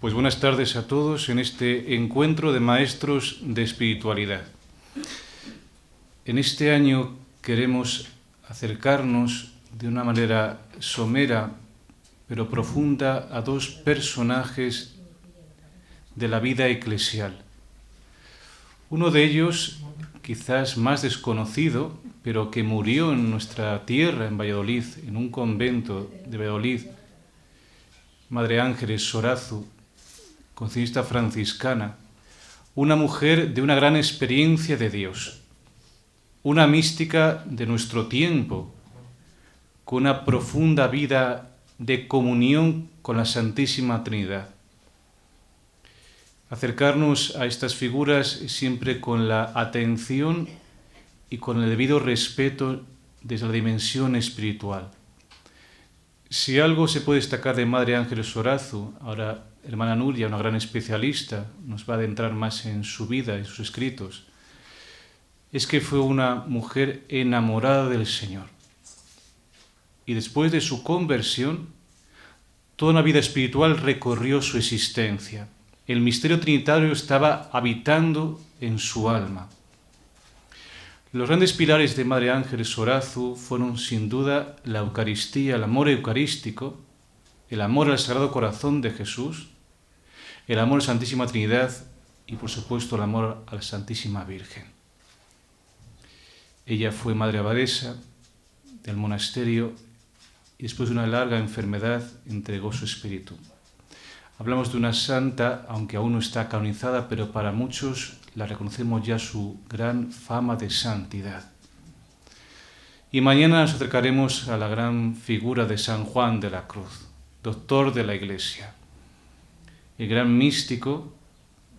Pues buenas tardes a todos en este encuentro de maestros de espiritualidad. En este año queremos acercarnos de una manera somera pero profunda a dos personajes de la vida eclesial. Uno de ellos, quizás más desconocido, pero que murió en nuestra tierra, en Valladolid, en un convento de Valladolid, Madre Ángeles Sorazu, concilista franciscana, una mujer de una gran experiencia de Dios, una mística de nuestro tiempo, con una profunda vida de comunión con la Santísima Trinidad. Acercarnos a estas figuras siempre con la atención y con el debido respeto desde la dimensión espiritual. Si algo se puede destacar de Madre Ángeles Sorazu, ahora hermana Nuria, una gran especialista, nos va a adentrar más en su vida, en sus escritos, es que fue una mujer enamorada del Señor. Y después de su conversión, toda una vida espiritual recorrió su existencia. El misterio trinitario estaba habitando en su alma. Los grandes pilares de Madre Ángeles Sorazu fueron sin duda la Eucaristía, el amor eucarístico, el amor al Sagrado Corazón de Jesús, el amor a la Santísima Trinidad y, por supuesto, el amor a la Santísima Virgen. Ella fue madre abadesa del monasterio y después de una larga enfermedad entregó su espíritu. Hablamos de una santa, aunque aún no está canonizada, pero para muchos la reconocemos ya su gran fama de santidad. Y mañana nos acercaremos a la gran figura de San Juan de la Cruz, doctor de la Iglesia, el gran místico,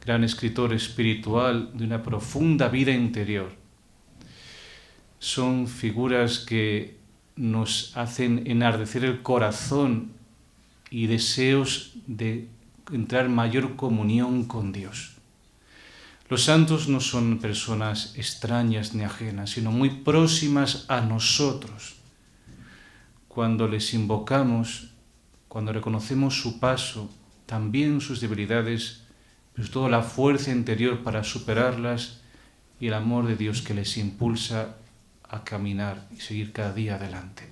gran escritor espiritual de una profunda vida interior. Son figuras que nos hacen enardecer el corazón y deseos de entrar en mayor comunión con Dios. Los santos no son personas extrañas ni ajenas, sino muy próximas a nosotros. Cuando les invocamos, cuando reconocemos su paso, también sus debilidades, pero sobre todo la fuerza interior para superarlas y el amor de Dios que les impulsa a caminar y seguir cada día adelante.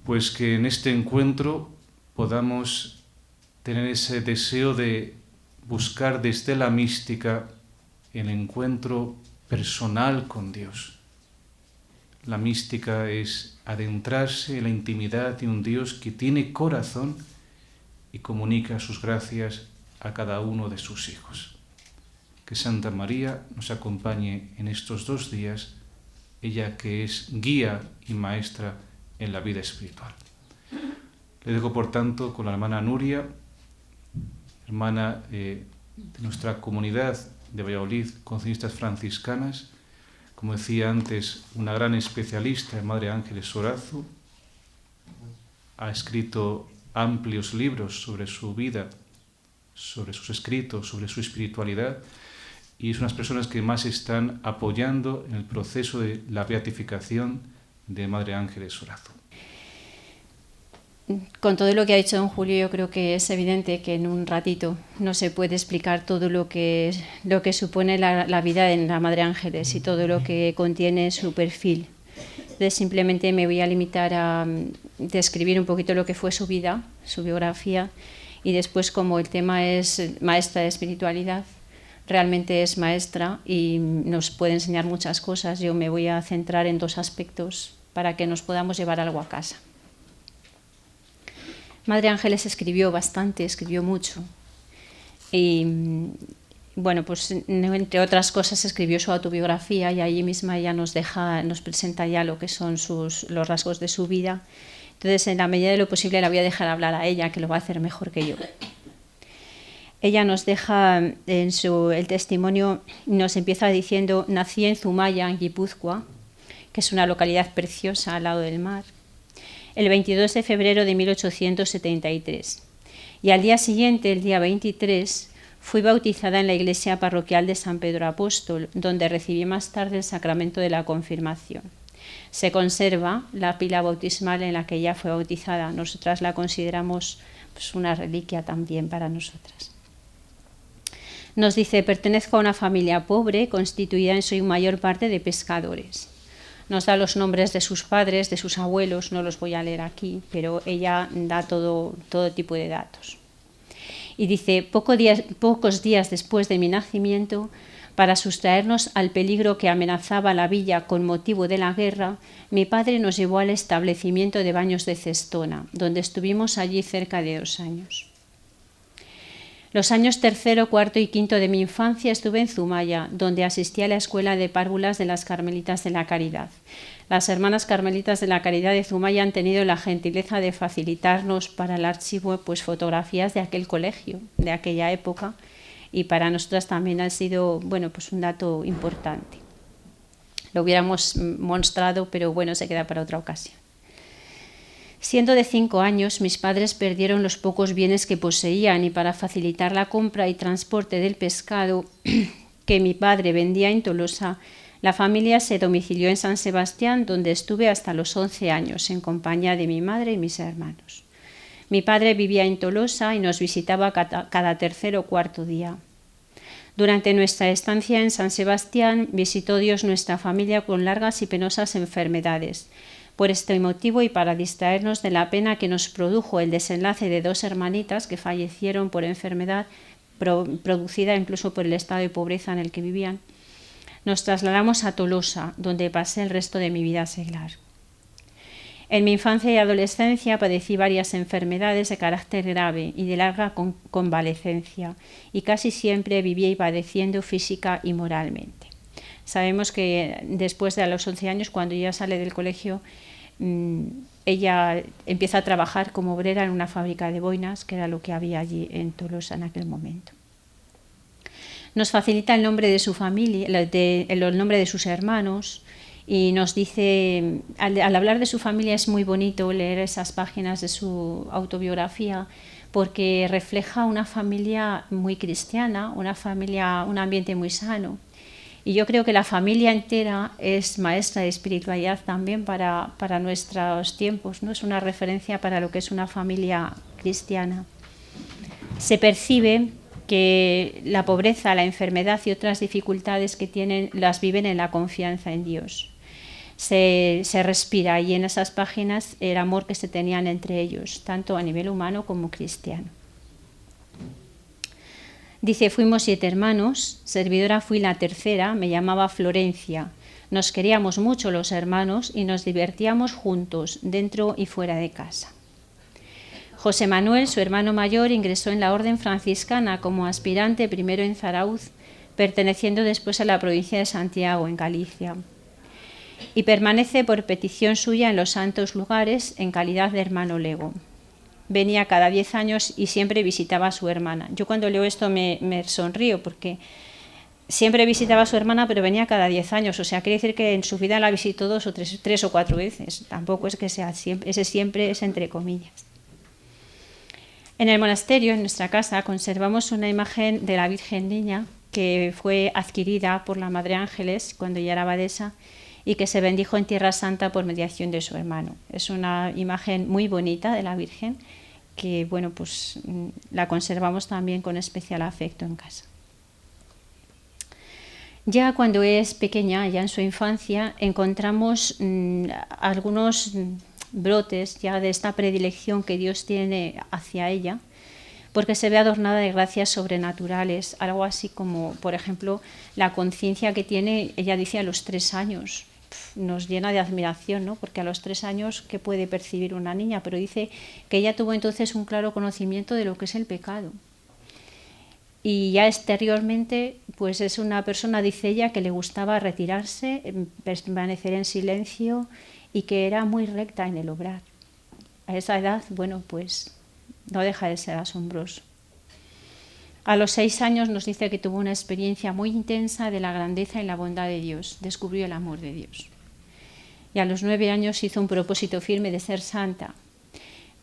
Pues que en este encuentro podamos tener ese deseo de buscar desde la mística el encuentro personal con Dios. La mística es adentrarse en la intimidad de un Dios que tiene corazón y comunica sus gracias a cada uno de sus hijos. Que Santa María nos acompañe en estos 2 días, ella que es guía y maestra en la vida espiritual. Le dejo, por tanto, con la hermana Nuria, hermana de nuestra comunidad de Valladolid, conciliistas franciscanas, como decía antes, una gran especialista en Madre Ángeles Sorazu, ha escrito amplios libros sobre su vida, sobre sus escritos, sobre su espiritualidad, y es unas personas que más están apoyando en el proceso de la beatificación de Madre Ángeles Sorazu. Con todo lo que ha dicho don Julio, yo creo que es evidente que en un ratito no se puede explicar todo lo que supone la vida de la Madre Ángeles y todo lo que contiene su perfil. Entonces, simplemente me voy a limitar a describir un poquito lo que fue su vida, su biografía, y después, como el tema es maestra de espiritualidad, realmente es maestra y nos puede enseñar muchas cosas. Yo me voy a centrar en 2 aspectos para que nos podamos llevar algo a casa. Madre Ángeles escribió bastante, escribió mucho. Y bueno, pues entre otras cosas escribió su autobiografía y allí misma ella nos presenta ya lo que son los rasgos de su vida. Entonces, en la medida de lo posible la voy a dejar hablar a ella, que lo va a hacer mejor que yo. Ella nos deja el testimonio, nos empieza diciendo: nací en Zumaya, en Guipúzcoa, que es una localidad preciosa al lado del mar, el 22 de febrero de 1873. Y al día siguiente, el día 23, fui bautizada en la iglesia parroquial de San Pedro Apóstol, donde recibí más tarde el sacramento de la confirmación. Se conserva la pila bautismal en la que ella fue bautizada. Nosotras la consideramos pues, una reliquia también para nosotras. Nos dice, pertenezco a una familia pobre constituida en su mayor parte de pescadores. Nos da los nombres de sus padres, de sus abuelos, no los voy a leer aquí, pero ella da todo tipo de datos. Y dice, pocos días después de mi nacimiento, para sustraernos al peligro que amenazaba la villa con motivo de la guerra, mi padre nos llevó al establecimiento de baños de Cestona, donde estuvimos allí cerca de 2 años. Los años 3º, 4º y 5º de mi infancia estuve en Zumaya, donde asistí a la escuela de párvulas de las Carmelitas de la Caridad. Las hermanas Carmelitas de la Caridad de Zumaya han tenido la gentileza de facilitarnos para el archivo pues, fotografías de aquel colegio, de aquella época, y para nosotras también ha sido bueno, pues un dato importante. Lo hubiéramos mostrado, pero bueno, se queda para otra ocasión. Siendo de 5 años, mis padres perdieron los pocos bienes que poseían y para facilitar la compra y transporte del pescado que mi padre vendía en Tolosa, la familia se domicilió en San Sebastián, donde estuve hasta los 11 años, en compañía de mi madre y mis hermanos. Mi padre vivía en Tolosa y nos visitaba cada 3er o 4º día. Durante nuestra estancia en San Sebastián, visitó Dios nuestra familia con largas y penosas enfermedades. Por este motivo y para distraernos de la pena que nos produjo el desenlace de 2 hermanitas que fallecieron por enfermedad producida incluso por el estado de pobreza en el que vivían, nos trasladamos a Tolosa, donde pasé el resto de mi vida seglar. En mi infancia y adolescencia padecí varias enfermedades de carácter grave y de larga convalecencia, y casi siempre viví padeciendo física y moralmente. Sabemos que después de los 11 años, cuando ella sale del colegio, ella empieza a trabajar como obrera en una fábrica de boinas, que era lo que había allí en Tolosa en aquel momento. Nos facilita el nombre de su familia, el nombre de sus hermanos, y nos dice, al hablar de su familia es muy bonito leer esas páginas de su autobiografía, porque refleja una familia muy cristiana, un ambiente muy sano. Y yo creo que la familia entera es maestra de espiritualidad también para nuestros tiempos, ¿no? Es una referencia para lo que es una familia cristiana. Se percibe que la pobreza, la enfermedad y otras dificultades que tienen las viven en la confianza en Dios. Se respira ahí en esas páginas el amor que se tenían entre ellos, tanto a nivel humano como cristiano. Dice, fuimos 7 hermanos, servidora fui la 3ª, me llamaba Florencia. Nos queríamos mucho los hermanos y nos divertíamos juntos, dentro y fuera de casa. José Manuel, su hermano mayor, ingresó en la orden franciscana como aspirante primero en Zarauz, perteneciendo después a la provincia de Santiago, en Galicia. Y permanece por petición suya en los santos lugares en calidad de hermano lego. Venía cada 10 años y siempre visitaba a su hermana. Yo cuando leo esto me sonrío porque siempre visitaba a su hermana, pero venía cada 10 años. O sea, quiere decir que en su vida la visitó 2 o 3 o 4 veces. Tampoco es que sea siempre, ese siempre es entre comillas. En el monasterio, en nuestra casa, conservamos una imagen de la Virgen Niña que fue adquirida por la Madre Ángeles cuando ella era abadesa y que se bendijo en Tierra Santa por mediación de su hermano. Es una imagen muy bonita de la Virgen que, bueno, pues la conservamos también con especial afecto en casa. Ya cuando es pequeña, ya en su infancia, encontramos algunos brotes ya de esta predilección que Dios tiene hacia ella, porque se ve adornada de gracias sobrenaturales, algo así como, por ejemplo, la conciencia que tiene, ella dice a los 3 años, nos llena de admiración, ¿no? Porque a los 3 años, ¿qué puede percibir una niña? Pero dice que ella tuvo entonces un claro conocimiento de lo que es el pecado. Y ya exteriormente, pues es una persona, dice ella, que le gustaba retirarse, permanecer en silencio y que era muy recta en el obrar. A esa edad, bueno, pues no deja de ser asombroso. A los 6 años nos dice que tuvo una experiencia muy intensa de la grandeza y la bondad de Dios, descubrió el amor de Dios. Y a los 9 años hizo un propósito firme de ser santa.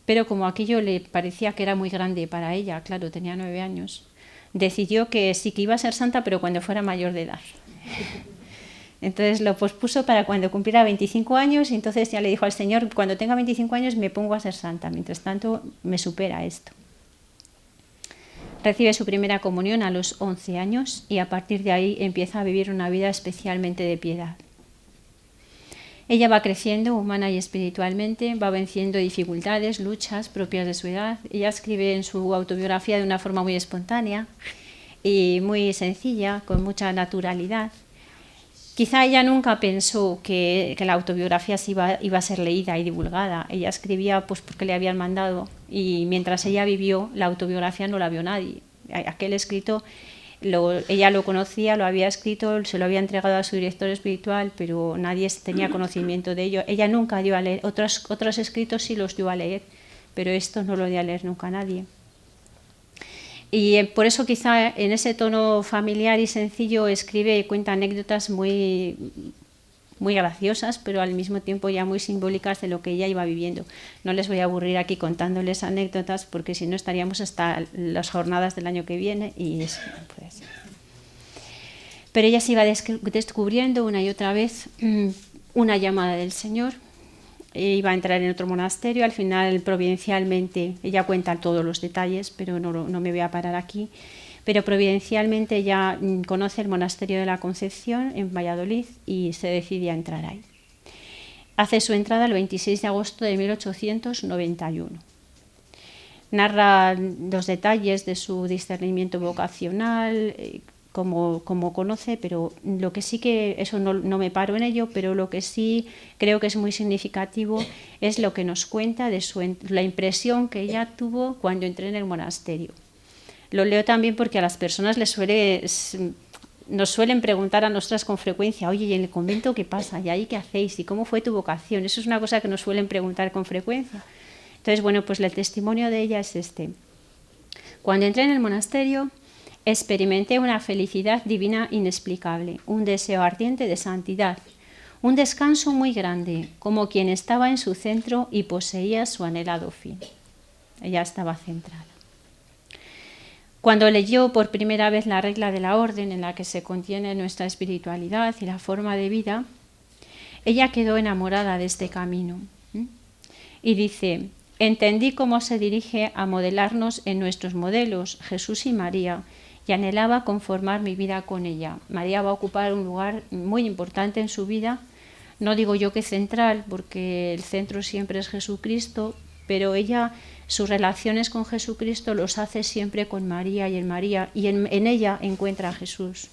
Pero como aquello le parecía que era muy grande para ella, claro, tenía 9 años, decidió que sí que iba a ser santa, pero cuando fuera mayor de edad. Entonces lo pospuso para cuando cumpliera 25 años y entonces ya le dijo al Señor, cuando tenga 25 años me pongo a ser santa, mientras tanto me supera esto. Recibe su primera comunión a los 11 años y a partir de ahí empieza a vivir una vida especialmente de piedad. Ella va creciendo humana y espiritualmente, va venciendo dificultades, luchas propias de su edad. Ella escribe en su autobiografía de una forma muy espontánea y muy sencilla, con mucha naturalidad. Quizá ella nunca pensó que la autobiografía iba a ser leída y divulgada. Ella escribía pues porque le habían mandado y mientras ella vivió, la autobiografía no la vio nadie. Aquel escrito, ella lo conocía, lo había escrito, se lo había entregado a su director espiritual, pero nadie tenía conocimiento de ello. Ella nunca dio a leer, otros escritos sí los dio a leer, pero esto no lo dio a leer nunca a nadie. Y por eso quizá en ese tono familiar y sencillo escribe y cuenta anécdotas muy graciosas, pero al mismo tiempo ya muy simbólicas de lo que ella iba viviendo. No les voy a aburrir aquí contándoles anécdotas porque si no estaríamos hasta las jornadas del año que viene y eso no puede ser. Pero ella se iba descubriendo una y otra vez una llamada del Señor. Iba a entrar en otro monasterio, al final providencialmente, ella cuenta todos los detalles, pero no me voy a parar aquí, pero providencialmente ella conoce el monasterio de la Concepción en Valladolid y se decide a entrar ahí. Hace su entrada el 26 de agosto de 1891. Narra los detalles de su discernimiento vocacional, como conoce, pero lo que sí que, eso no me paro en ello, pero lo que sí creo que es muy significativo es lo que nos cuenta de la impresión que ella tuvo cuando entré en el monasterio. Lo leo también porque a las personas nos suelen preguntar a nosotras con frecuencia, oye, ¿y en el convento qué pasa? ¿Y ahí qué hacéis? ¿Y cómo fue tu vocación? Eso es una cosa que nos suelen preguntar con frecuencia. Entonces, bueno, pues el testimonio de ella es este. Cuando entré en el monasterio, experimenté una felicidad divina inexplicable, un deseo ardiente de santidad, un descanso muy grande, como quien estaba en su centro y poseía su anhelado fin. Ella estaba centrada. Cuando leyó por primera vez la regla de la orden en la que se contiene nuestra espiritualidad y la forma de vida, ella quedó enamorada de este camino. Y dice, entendí cómo se dirige a modelarnos en nuestros modelos, Jesús y María, y anhelaba conformar mi vida con ella. María va a ocupar un lugar muy importante en su vida, no digo yo que central, porque el centro siempre es Jesucristo, pero ella, sus relaciones con Jesucristo los hace siempre con María y en ella encuentra a Jesús.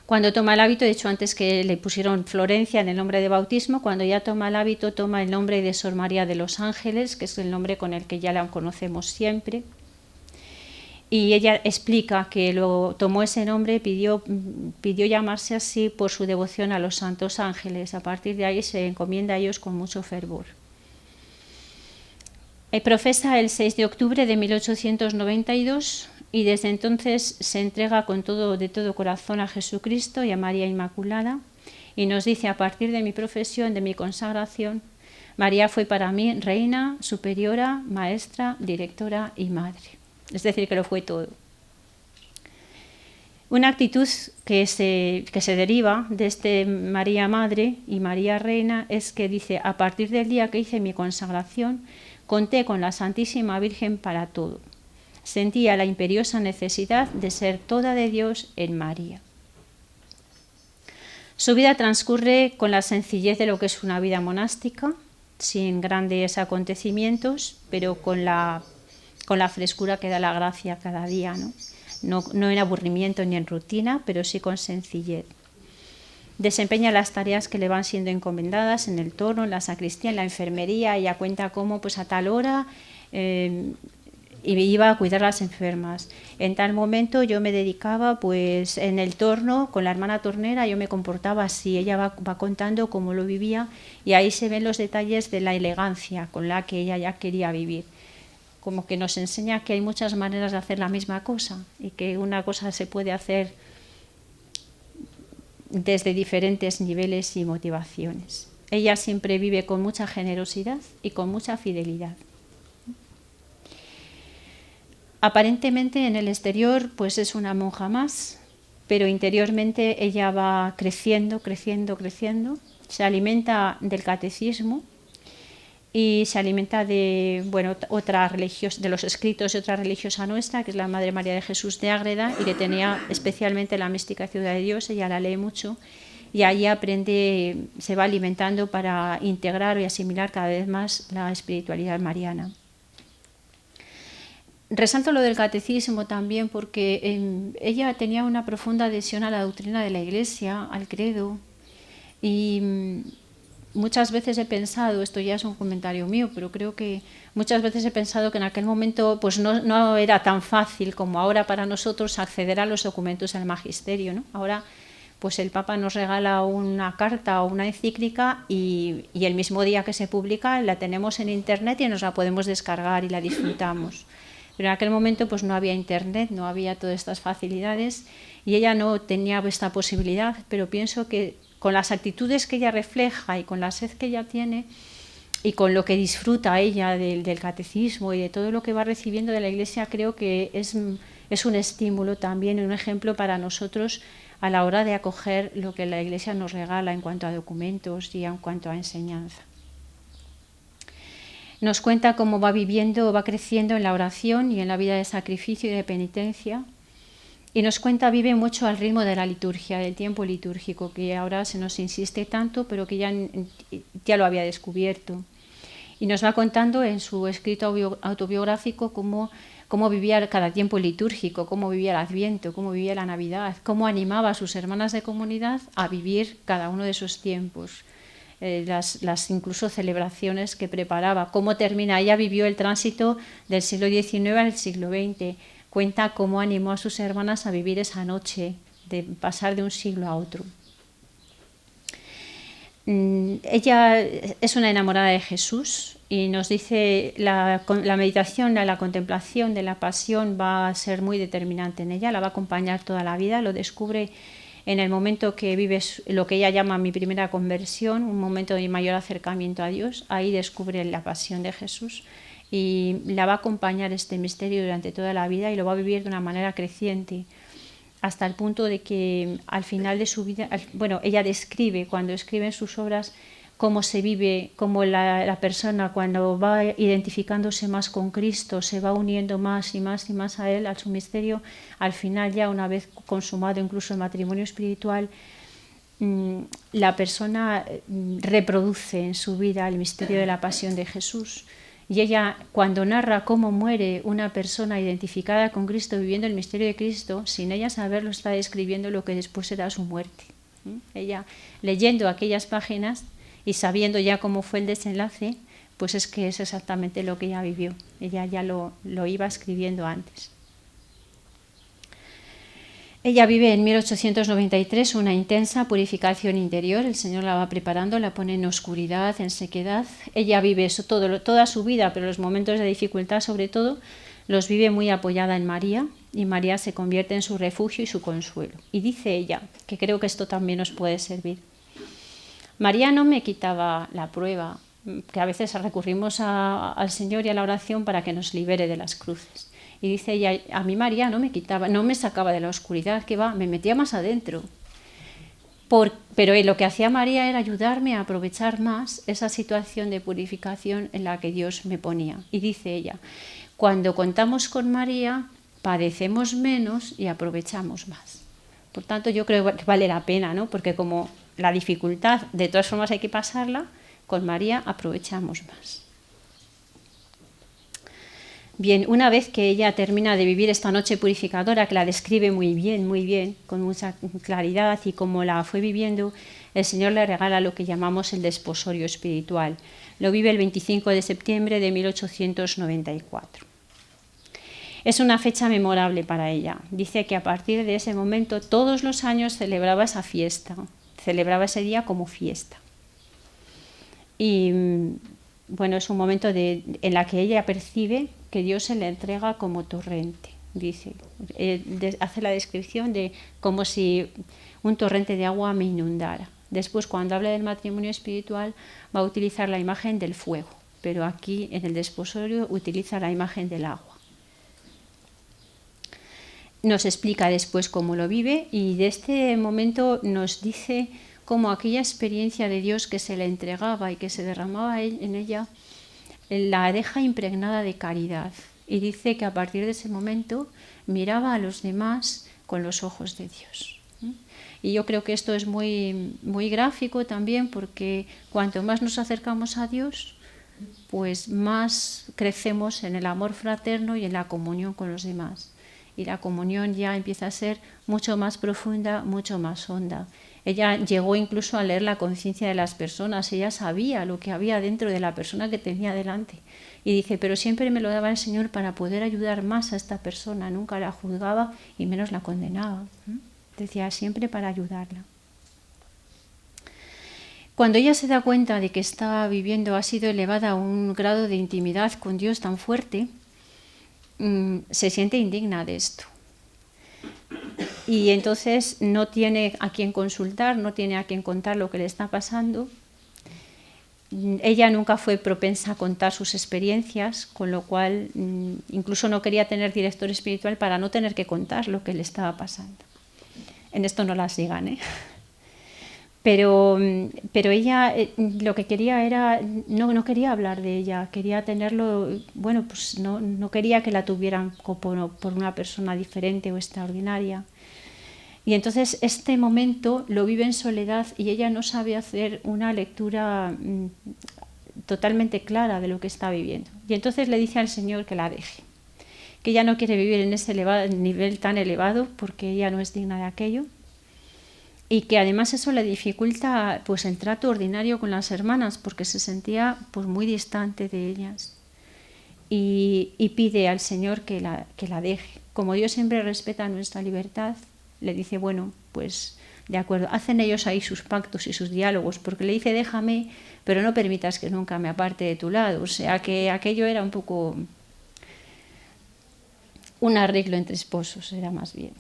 Cuando toma el hábito, de hecho antes que le pusieron Florencia en el nombre de bautismo, cuando ya toma el hábito toma el nombre de Sor María de los Ángeles, que es el nombre con el que ya la conocemos siempre. Y ella explica que luego tomó ese nombre, pidió llamarse así por su devoción a los santos ángeles. A partir de ahí se encomienda a ellos con mucho fervor. Profesa el 6 de octubre de 1892 y desde entonces se entrega de todo corazón a Jesucristo y a María Inmaculada. Y nos dice, a partir de mi profesión, de mi consagración, María fue para mí reina, superiora, maestra, directora y madre. Es decir, que lo fue todo. Una actitud que se deriva de este María Madre y María Reina es que dice, a partir del día que hice mi consagración, conté con la Santísima Virgen para todo. Sentía la imperiosa necesidad de ser toda de Dios en María. Su vida transcurre con la sencillez de lo que es una vida monástica, sin grandes acontecimientos, pero con la frescura que da la gracia cada día, no en aburrimiento ni en rutina, pero sí con sencillez. Desempeña las tareas que le van siendo encomendadas en el torno, en la sacristía, en la enfermería. Ella cuenta cómo pues a tal hora iba a cuidar a las enfermas. En tal momento yo me dedicaba pues en el torno con la hermana tornera, yo me comportaba así. Ella va contando cómo lo vivía y ahí se ven los detalles de la elegancia con la que ella ya quería vivir. Como que nos enseña que hay muchas maneras de hacer la misma cosa y que una cosa se puede hacer desde diferentes niveles y motivaciones. Ella siempre vive con mucha generosidad y con mucha fidelidad. Aparentemente en el exterior pues es una monja más, pero interiormente ella va creciendo, se alimenta del catecismo y se alimenta de, de los escritos de otra religiosa nuestra, que es la Madre María de Jesús de Ágreda, y que tenía especialmente la mística Ciudad de Dios. Ella la lee mucho y allí aprende, se va alimentando para integrar y asimilar cada vez más la espiritualidad mariana. Resalto lo del catecismo también porque ella tenía una profunda adhesión a la doctrina de la Iglesia, al credo, y muchas veces he pensado, esto ya es un comentario mío, pero creo que muchas veces he pensado que en aquel momento pues no era tan fácil como ahora para nosotros acceder a los documentos del magisterio, ¿no? Ahora pues el Papa nos regala una carta o una encíclica y el mismo día que se publica la tenemos en internet y nos la podemos descargar y la disfrutamos. Pero en aquel momento pues no había internet, no había todas estas facilidades y ella no tenía esta posibilidad, pero pienso que con las actitudes que ella refleja y con la sed que ella tiene y con lo que disfruta ella del catecismo y de todo lo que va recibiendo de la Iglesia, creo que es un estímulo también, un ejemplo para nosotros a la hora de acoger lo que la Iglesia nos regala en cuanto a documentos y en cuanto a enseñanza. Nos cuenta cómo va viviendo, va creciendo en la oración y en la vida de sacrificio y de penitencia. Y nos cuenta, vive mucho al ritmo de la liturgia, del tiempo litúrgico, que ahora se nos insiste tanto, pero que ya lo había descubierto. Y nos va contando en su escrito autobiográfico cómo vivía cada tiempo litúrgico, cómo vivía el Adviento, cómo vivía la Navidad, cómo animaba a sus hermanas de comunidad a vivir cada uno de esos tiempos. Las incluso celebraciones que preparaba, cómo termina. Ella vivió el tránsito del siglo XIX al siglo XX, cuenta cómo animó a sus hermanas a vivir esa noche, de pasar de un siglo a otro. Ella es una enamorada de Jesús y nos dice la meditación, la contemplación de la pasión va a ser muy determinante en ella, la va a acompañar toda la vida, lo descubre en el momento que vive lo que ella llama mi primera conversión, un momento de mayor acercamiento a Dios. Ahí descubre la pasión de Jesús y la va a acompañar este misterio durante toda la vida y lo va a vivir de una manera creciente hasta el punto de que al final de su vida, ella describe, cuando escribe en sus obras, cómo se vive, cómo la persona cuando va identificándose más con Cristo, se va uniendo más y más y más a Él, a su misterio, al final ya una vez consumado incluso el matrimonio espiritual, la persona reproduce en su vida el misterio de la pasión de Jesús. Y ella, cuando narra cómo muere una persona identificada con Cristo, viviendo el misterio de Cristo, sin ella saberlo, está describiendo lo que después será su muerte. Ella, leyendo aquellas páginas y sabiendo ya cómo fue el desenlace, pues es que es exactamente lo que ella vivió. Ella ya lo iba escribiendo antes. Ella vive en 1893 una intensa purificación interior. El Señor la va preparando, la pone en oscuridad, en sequedad. Ella vive eso toda su vida, pero los momentos de dificultad sobre todo los vive muy apoyada en María, y María se convierte en su refugio y su consuelo. Y dice ella, que creo que esto también nos puede servir: María no me quitaba la prueba, que a veces recurrimos al Señor y a la oración para que nos libere de las cruces. Y dice ella, a mí María no me sacaba de la oscuridad, que va, me metía más adentro. Pero lo que hacía María era ayudarme a aprovechar más esa situación de purificación en la que Dios me ponía. Y dice ella, cuando contamos con María, padecemos menos y aprovechamos más. Por tanto, yo creo que vale la pena, ¿no? Porque como la dificultad, de todas formas hay que pasarla, con María aprovechamos más. Bien, una vez que ella termina de vivir esta noche purificadora, que la describe muy bien, con mucha claridad, y como la fue viviendo, el Señor le regala lo que llamamos el desposorio espiritual. Lo vive el 25 de septiembre de 1894. Es una fecha memorable para ella. Dice que a partir de ese momento, todos los años celebraba esa fiesta, celebraba ese día como fiesta. Y bueno, es un momento en la que ella percibe que Dios se le entrega como torrente. Dice, hace la descripción de como si un torrente de agua me inundara. Después, cuando habla del matrimonio espiritual, va a utilizar la imagen del fuego, pero aquí en el desposorio utiliza la imagen del agua. nos explica después cómo lo vive y de este momento nos dice cómo aquella experiencia de Dios que se le entregaba y que se derramaba en ella la deja impregnada de caridad. Y dice que a partir de ese momento miraba a los demás con los ojos de Dios. Y yo creo que esto es muy, muy gráfico también, porque cuanto más nos acercamos a Dios, pues más crecemos en el amor fraterno y en la comunión con los demás. Y la comunión ya empieza a ser mucho más profunda, mucho más honda. Ella llegó incluso a leer la conciencia de las personas, ella sabía lo que había dentro de la persona que tenía delante. Y dice, pero siempre me lo daba el Señor para poder ayudar más a esta persona, nunca la juzgaba y menos la condenaba. Decía, siempre para ayudarla. Cuando ella se da cuenta de que está viviendo, ha sido elevada a un grado de intimidad con Dios tan fuerte, se siente indigna de esto. Y entonces no tiene a quién consultar, no tiene a quién contar lo que le está pasando. Ella nunca fue propensa a contar sus experiencias, con lo cual incluso no quería tener director espiritual para no tener que contar lo que le estaba pasando. En esto no la sigan, ¿eh? Pero ella lo que quería era, no quería hablar de ella, quería tenerlo, bueno, pues no quería que la tuvieran por una persona diferente o extraordinaria. Y entonces este momento lo vive en soledad y ella no sabe hacer una lectura totalmente clara de lo que está viviendo. Y entonces le dice al Señor que la deje, que ella no quiere vivir en ese nivel tan elevado porque ella no es digna de aquello. Y que además eso le dificulta pues el trato ordinario con las hermanas porque se sentía pues muy distante de ellas y pide al Señor que la deje. Como Dios siempre respeta nuestra libertad, le dice, bueno, pues de acuerdo, hacen ellos ahí sus pactos y sus diálogos, porque le dice, déjame, pero no permitas que nunca me aparte de tu lado. O sea que aquello era un poco un arreglo entre esposos, era más bien.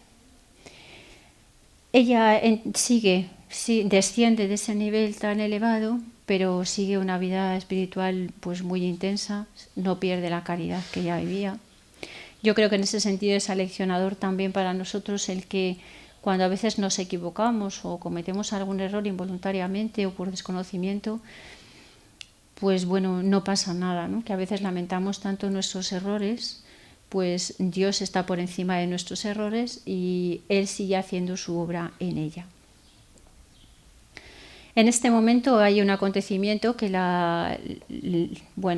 Ella desciende de ese nivel tan elevado, pero sigue una vida espiritual pues muy intensa, no pierde la caridad que ella vivía. Yo creo que en ese sentido es aleccionador también para nosotros el que cuando a veces nos equivocamos o cometemos algún error involuntariamente o por desconocimiento, pues bueno, no pasa nada, ¿no? Que a veces lamentamos tanto nuestros errores, pues Dios está por encima de nuestros errores y Él sigue haciendo su obra en ella. En este momento hay un acontecimiento que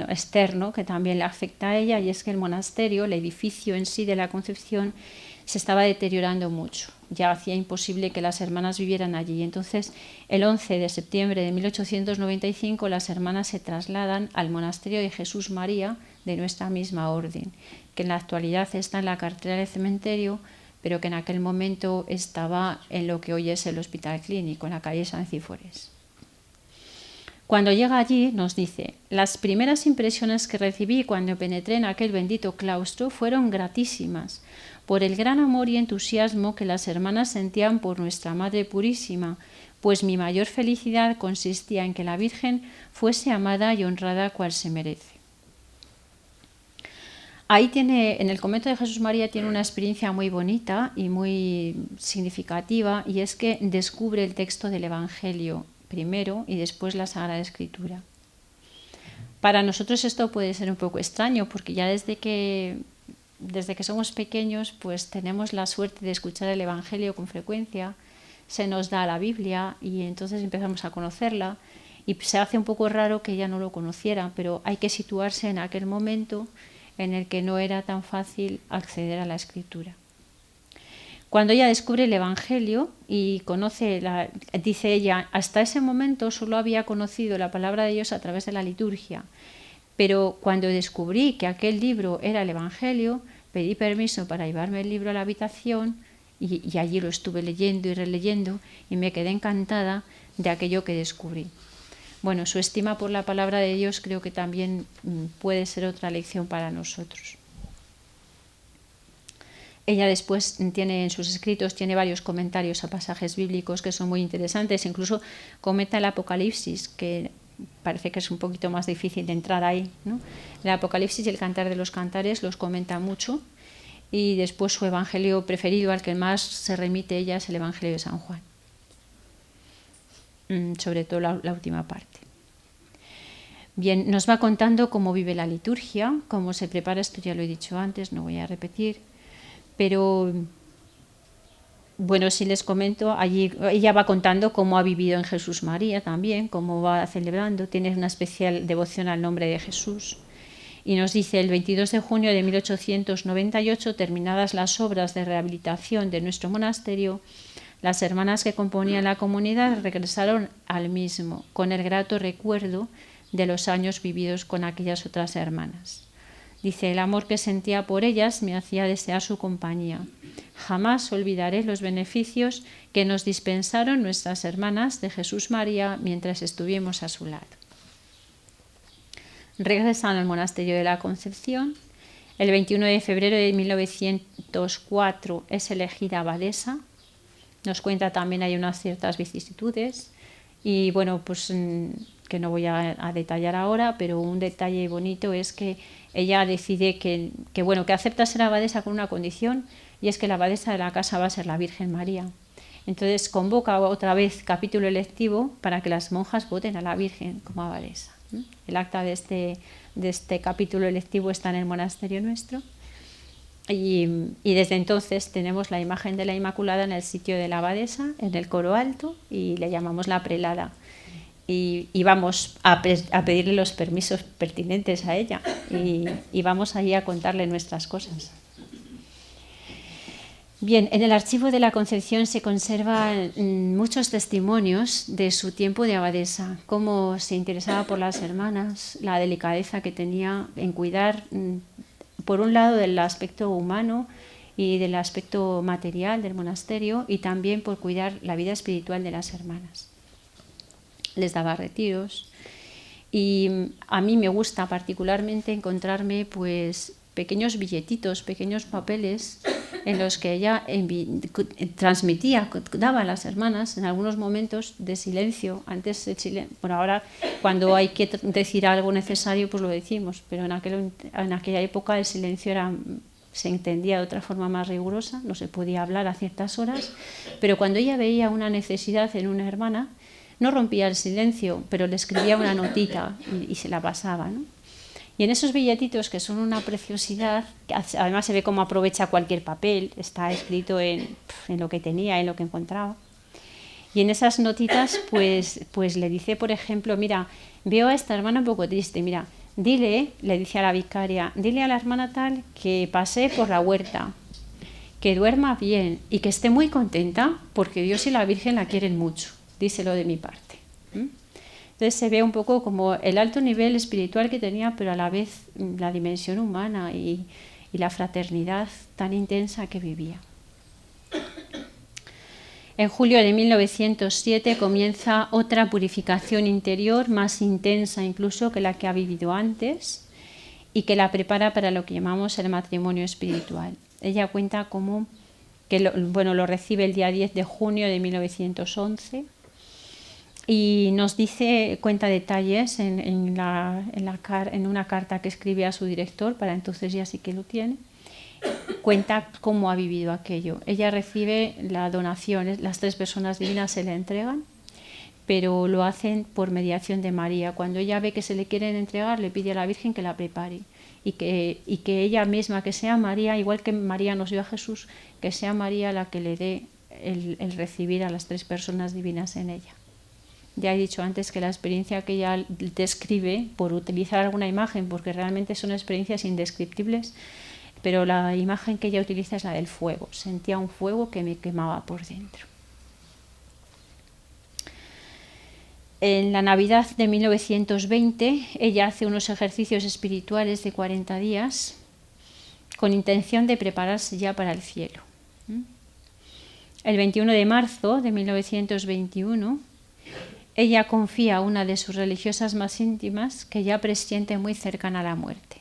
externo, que también le afecta a ella, y es que el monasterio, el edificio en sí de la Concepción, se estaba deteriorando mucho. Ya hacía imposible que las hermanas vivieran allí. Entonces, el 11 de septiembre de 1895, las hermanas se trasladan al monasterio de Jesús María de nuestra misma orden, que en la actualidad está en la cartera del cementerio, pero que en aquel momento estaba en lo que hoy es el Hospital Clínico, en la calle San Cífores. Cuando llega allí nos dice, las primeras impresiones que recibí cuando penetré en aquel bendito claustro fueron gratísimas, por el gran amor y entusiasmo que las hermanas sentían por nuestra Madre Purísima, pues mi mayor felicidad consistía en que la Virgen fuese amada y honrada cual se merece. Ahí en el convento de Jesús María tiene una experiencia muy bonita y muy significativa, y es que descubre el texto del Evangelio primero y después la Sagrada Escritura. Para nosotros esto puede ser un poco extraño, porque ya desde que somos pequeños pues tenemos la suerte de escuchar el Evangelio con frecuencia, se nos da la Biblia y entonces empezamos a conocerla y se hace un poco raro que ella no lo conociera, pero hay que situarse en aquel momento en el que no era tan fácil acceder a la Escritura. Cuando ella descubre el Evangelio y dice ella, hasta ese momento solo había conocido la palabra de Dios a través de la liturgia, pero cuando descubrí que aquel libro era el Evangelio, pedí permiso para llevarme el libro a la habitación y allí lo estuve leyendo y releyendo y me quedé encantada de aquello que descubrí. Bueno, su estima por la palabra de Dios creo que también puede ser otra lección para nosotros. Ella después en sus escritos tiene varios comentarios a pasajes bíblicos que son muy interesantes, incluso comenta el Apocalipsis, que parece que es un poquito más difícil de entrar ahí, ¿no? El Apocalipsis y el Cantar de los Cantares los comenta mucho y después su evangelio preferido, al que más se remite ella, es el Evangelio de San Juan, sobre todo la última parte. Bien, nos va contando cómo vive la liturgia, cómo se prepara, esto ya lo he dicho antes, no voy a repetir, pero bueno, si les comento, allí ella va contando cómo ha vivido en Jesús María también, cómo va celebrando, tiene una especial devoción al nombre de Jesús. Y nos dice: el 22 de junio de 1898, terminadas las obras de rehabilitación de nuestro monasterio, las hermanas que componían la comunidad regresaron al mismo, con el grato recuerdo de los años vividos con aquellas otras hermanas. Dice: el amor que sentía por ellas me hacía desear su compañía. Jamás olvidaré los beneficios que nos dispensaron nuestras hermanas de Jesús María mientras estuvimos a su lado. Regresan al monasterio de la Concepción. El 21 de febrero de 1904 es elegida abadesa. Nos cuenta también hay unas ciertas vicisitudes y bueno, pues que no voy a detallar ahora, pero un detalle bonito es que ella decide que acepta ser abadesa con una condición, y es que la abadesa de la casa va a ser la Virgen María. Entonces convoca otra vez capítulo electivo para que las monjas voten a la Virgen como abadesa. El acta de este capítulo electivo está en el monasterio nuestro. Y desde entonces tenemos la imagen de la Inmaculada en el sitio de la abadesa, en el coro alto, y le llamamos la prelada. Y vamos a pedirle los permisos pertinentes a ella y vamos allí a contarle nuestras cosas. Bien, en el archivo de la Concepción se conservan muchos testimonios de su tiempo de abadesa, cómo se interesaba por las hermanas, la delicadeza que tenía en cuidar, por un lado, del aspecto humano y del aspecto material del monasterio, y también por cuidar la vida espiritual de las hermanas. Les daba retiros y a mí me gusta particularmente encontrarme pues pequeños billetitos, pequeños papeles en los que ella transmitía, daba a las hermanas en algunos momentos de silencio. Antes el silencio, bueno, ahora cuando hay que decir algo necesario pues lo decimos, pero en aquella época el silencio se entendía de otra forma más rigurosa, no se podía hablar a ciertas horas, pero cuando ella veía una necesidad en una hermana, no rompía el silencio, pero le escribía una notita y se la pasaba, ¿no? Y en esos billetitos, que son una preciosidad, además se ve cómo aprovecha cualquier papel, está escrito en lo que tenía, en lo que encontraba. Y en esas notitas pues le dice, por ejemplo, mira, veo a esta hermana un poco triste, mira, dile, le dice a la vicaria, dile a la hermana tal que pase por la huerta, que duerma bien y que esté muy contenta porque Dios y la Virgen la quieren mucho, díselo de mi parte. Entonces se ve un poco como el alto nivel espiritual que tenía, pero a la vez la dimensión humana y la fraternidad tan intensa que vivía. En julio de 1907 comienza otra purificación interior más intensa incluso que la que ha vivido antes y que la prepara para lo que llamamos el matrimonio espiritual. Ella cuenta cómo lo recibe el día 10 de junio de 1911 y nos cuenta detalles en una carta que escribe a su director, para entonces ya sí que lo tiene. Cuenta cómo ha vivido aquello. Ella recibe la donación, las 3 personas divinas se le entregan, pero lo hacen por mediación de María. Cuando ella ve que se le quieren entregar, le pide a la Virgen que la prepare y que ella misma, que sea María, igual que María nos dio a Jesús, que sea María la que le dé el recibir a las 3 personas divinas en ella. Ya he dicho antes que la experiencia que ella describe, por utilizar alguna imagen, porque realmente son experiencias indescriptibles, pero la imagen que ella utiliza es la del fuego. Sentía un fuego que me quemaba por dentro. En la Navidad de 1920, ella hace unos ejercicios espirituales de 40 días con intención de prepararse ya para el cielo. El 21 de marzo de 1921, ella confía a una de sus religiosas más íntimas que ya presiente muy cercana a la muerte.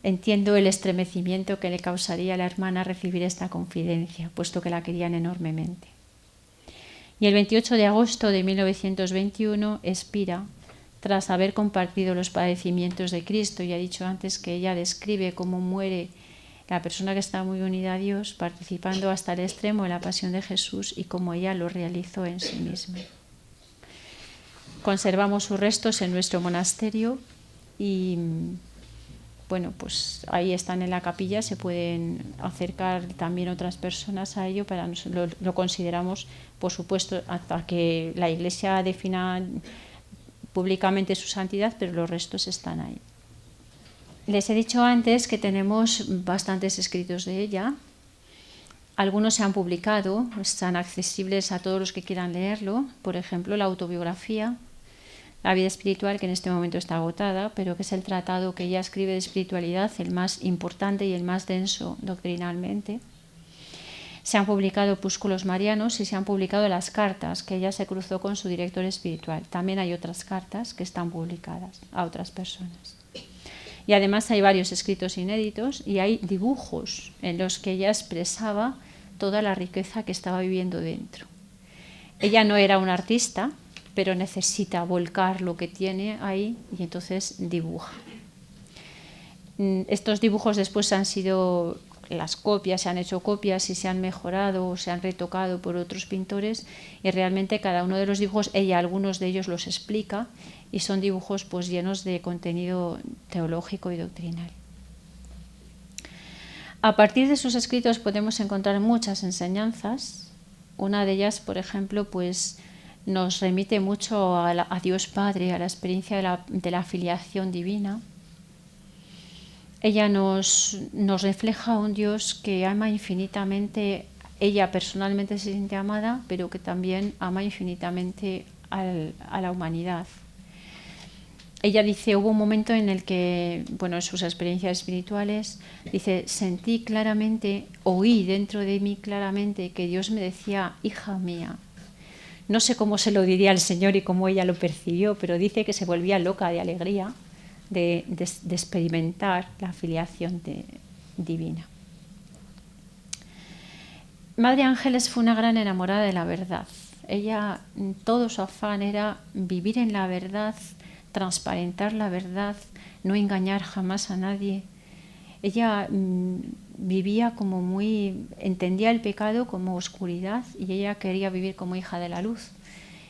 Entiendo el estremecimiento que le causaría a la hermana recibir esta confidencia, puesto que la querían enormemente. Y el 28 de agosto de 1921 expira tras haber compartido los padecimientos de Cristo. Ya he dicho antes que ella describe cómo muere la persona que está muy unida a Dios, participando hasta el extremo de la pasión de Jesús y cómo ella lo realizó en sí misma. Conservamos sus restos en nuestro monasterio y bueno, pues ahí están en la capilla, se pueden acercar también otras personas a ello, para lo consideramos, por supuesto, hasta que la Iglesia defina públicamente su santidad, pero los restos están ahí. Les he dicho antes que tenemos bastantes escritos de ella. Algunos se han publicado, están accesibles a todos los que quieran leerlo. Por ejemplo, la autobiografía, La vida espiritual, que en este momento está agotada, pero que es el tratado que ella escribe de espiritualidad, el más importante y el más denso doctrinalmente. Se han publicado opúsculos marianos y se han publicado las cartas que ella se cruzó con su director espiritual. También hay otras cartas que están publicadas a otras personas. Y además hay varios escritos inéditos y hay dibujos en los que ella expresaba toda la riqueza que estaba viviendo dentro. Ella no era una artista, pero necesita volcar lo que tiene ahí y entonces dibuja. Estos dibujos después han sido las copias, se han hecho copias y se han mejorado o se han retocado por otros pintores, y realmente cada uno de los dibujos, ella algunos de ellos los explica, y son dibujos pues llenos de contenido teológico y doctrinal. A partir de sus escritos podemos encontrar muchas enseñanzas. Una de ellas, por ejemplo, pues nos remite mucho a Dios Padre, a la experiencia de la filiación divina. Ella nos refleja a un Dios que ama infinitamente. Ella personalmente se siente amada, pero que también ama infinitamente a la humanidad. Ella dice, hubo un momento en el que, bueno, en sus experiencias espirituales, dice, sentí claramente, oí dentro de mí claramente que Dios me decía, hija mía. No sé cómo se lo diría al Señor y cómo ella lo percibió, pero dice que se volvía loca de alegría de experimentar la filiación divina. Madre Ángeles fue una gran enamorada de la verdad. Ella, todo su afán era vivir en la verdad, transparentar la verdad, no engañar jamás a nadie. Ella vivía como entendía el pecado como oscuridad y ella quería vivir como hija de la luz.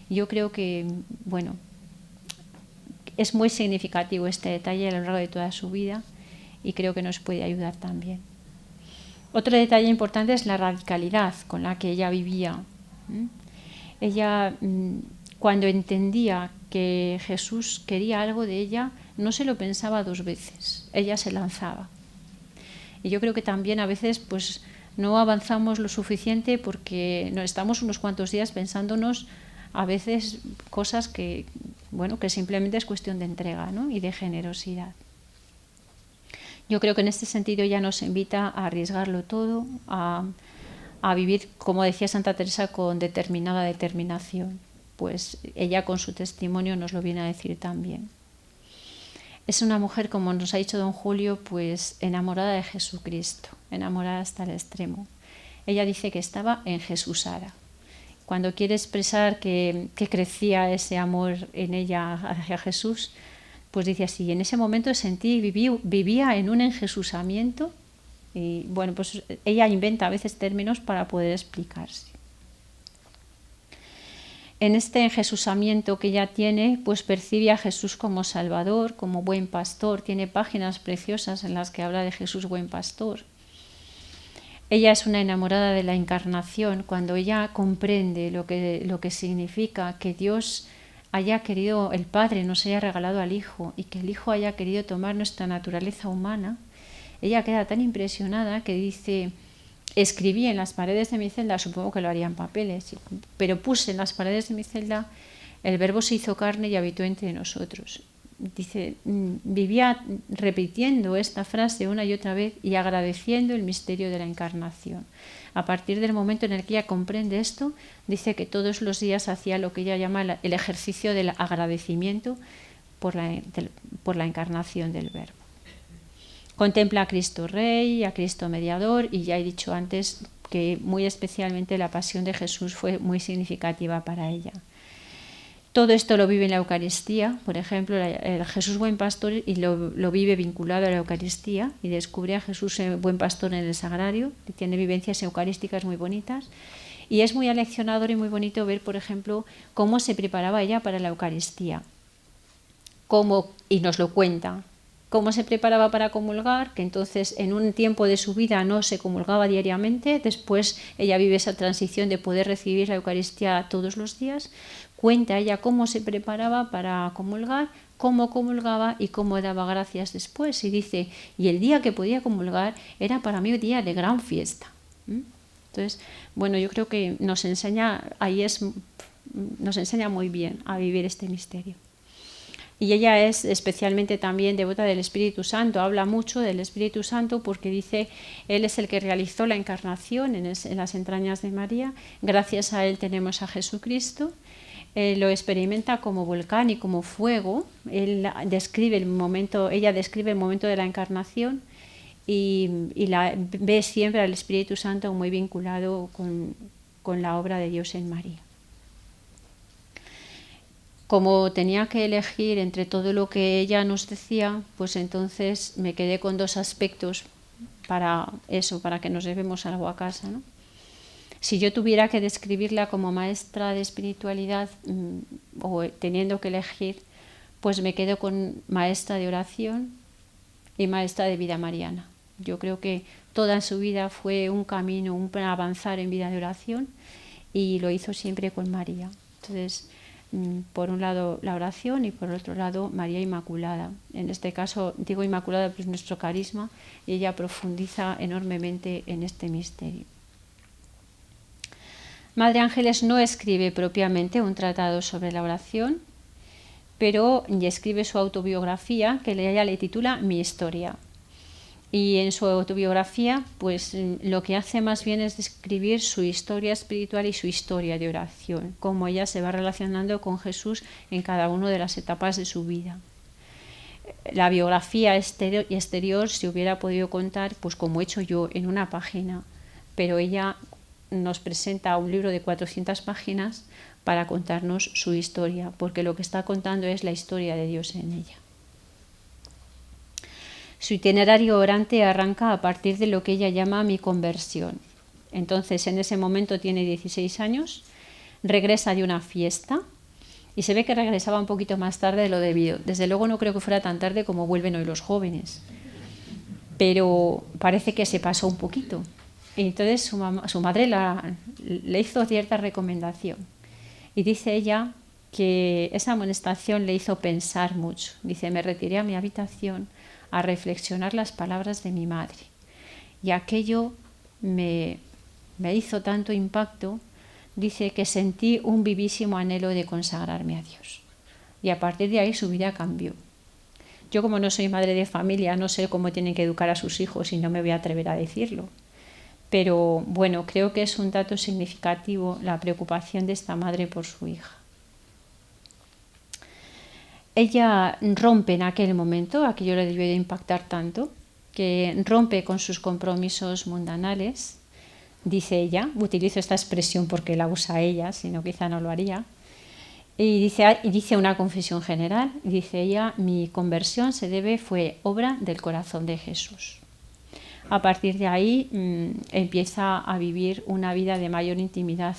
Yo creo que, bueno, es muy significativo este detalle a lo largo de toda su vida y creo que nos puede ayudar también. Otro detalle importante es la radicalidad con la que ella vivía. Ella, cuando entendía que Jesús quería algo de ella, no se lo pensaba dos veces, ella se lanzaba. Y yo creo que también a veces pues, no avanzamos lo suficiente porque no estamos unos cuantos días pensándonos a veces cosas que, bueno, que simplemente es cuestión de entrega, ¿no? Y de generosidad. Yo creo que en este sentido ella nos invita a arriesgarlo todo, a vivir, como decía Santa Teresa, con determinada determinación. Pues ella con su testimonio nos lo viene a decir también. Es una mujer, como nos ha dicho don Julio, pues enamorada de Jesucristo, enamorada hasta el extremo. Ella dice que estaba en Jesúsara. Cuando quiere expresar que crecía ese amor en ella hacia Jesús, pues dice así, en ese momento sentí, vivía en un enjesusamiento, y bueno, pues ella inventa a veces términos para poder explicarse. En este enjesusamiento que ella tiene, pues percibe a Jesús como Salvador, como buen pastor. Tiene páginas preciosas en las que habla de Jesús buen pastor. Ella es una enamorada de la encarnación. Cuando ella comprende lo que significa que Dios haya querido, el Padre nos haya regalado al Hijo y que el Hijo haya querido tomar nuestra naturaleza humana, ella queda tan impresionada que dice, escribí en las paredes de mi celda, supongo que lo haría en papeles, pero puse en las paredes de mi celda, el Verbo se hizo carne y habitó entre nosotros. Dice, vivía repitiendo esta frase una y otra vez y agradeciendo el misterio de la encarnación. A partir del momento en el que ella comprende esto, dice que todos los días hacía lo que ella llama el ejercicio del agradecimiento por la encarnación del Verbo. Contempla a Cristo Rey, a Cristo Mediador, y ya he dicho antes que muy especialmente la pasión de Jesús fue muy significativa para ella. Todo esto lo vive en la Eucaristía, por ejemplo, el Jesús Buen Pastor, y lo vive vinculado a la Eucaristía, y descubre a Jesús Buen Pastor en el Sagrario, y tiene vivencias eucarísticas muy bonitas. Y es muy aleccionador y muy bonito ver, por ejemplo, cómo se preparaba ella para la Eucaristía. Y nos lo cuenta. Cómo se preparaba para comulgar, que entonces en un tiempo de su vida no se comulgaba diariamente, después ella vive esa transición de poder recibir la Eucaristía todos los días. Cuenta ella cómo se preparaba para comulgar, cómo comulgaba y cómo daba gracias después. Y dice, y el día que podía comulgar era para mí un día de gran fiesta. Entonces, bueno, yo creo que nos enseña muy bien a vivir este misterio. Y ella es especialmente también devota del Espíritu Santo, habla mucho del Espíritu Santo porque dice, Él es el que realizó la encarnación en las entrañas de María, gracias a Él tenemos a Jesucristo, lo experimenta como volcán y como fuego, ella describe el momento de la encarnación y ve siempre al Espíritu Santo muy vinculado con la obra de Dios en María. Como tenía que elegir entre todo lo que ella nos decía, pues entonces me quedé con dos aspectos para que nos llevemos algo a casa, ¿no? Si yo tuviera que describirla como maestra de espiritualidad o teniendo que elegir, pues me quedo con maestra de oración y maestra de vida mariana. Yo creo que toda su vida fue un camino, un avanzar en vida de oración y lo hizo siempre con María. Entonces, por un lado la oración y por otro lado María Inmaculada. En este caso digo Inmaculada, pues nuestro carisma, y ella profundiza enormemente en este misterio. Madre Ángeles no escribe propiamente un tratado sobre la oración, pero escribe su autobiografía que ella le titula Mi historia. Y en su autobiografía, pues lo que hace más bien es describir su historia espiritual y su historia de oración, cómo ella se va relacionando con Jesús en cada una de las etapas de su vida. La biografía exterior se hubiera podido contar, pues como he hecho yo, en una página, pero ella nos presenta un libro de 400 páginas para contarnos su historia, porque lo que está contando es la historia de Dios en ella. Su itinerario orante arranca a partir de lo que ella llama mi conversión. Entonces, en ese momento tiene 16 años, regresa de una fiesta y se ve que regresaba un poquito más tarde de lo debido. Desde luego no creo que fuera tan tarde como vuelven hoy los jóvenes, pero parece que se pasó un poquito. Y entonces su madre le hizo cierta recomendación y dice ella que esa amonestación le hizo pensar mucho. Dice, me retiré a mi habitación a reflexionar las palabras de mi madre. Y aquello me hizo tanto impacto, dice que sentí un vivísimo anhelo de consagrarme a Dios. Y a partir de ahí su vida cambió. Yo, como no soy madre de familia, no sé cómo tienen que educar a sus hijos y no me voy a atrever a decirlo. Pero bueno, creo que es un dato significativo la preocupación de esta madre por su hija. Ella rompe en aquel momento, aquello le debió de impactar tanto, que rompe con sus compromisos mundanales, dice ella, utilizo esta expresión porque la usa ella, si no quizá no lo haría, y dice una confesión general, dice ella, mi conversión fue obra del corazón de Jesús. A partir de ahí empieza a vivir una vida de mayor intimidad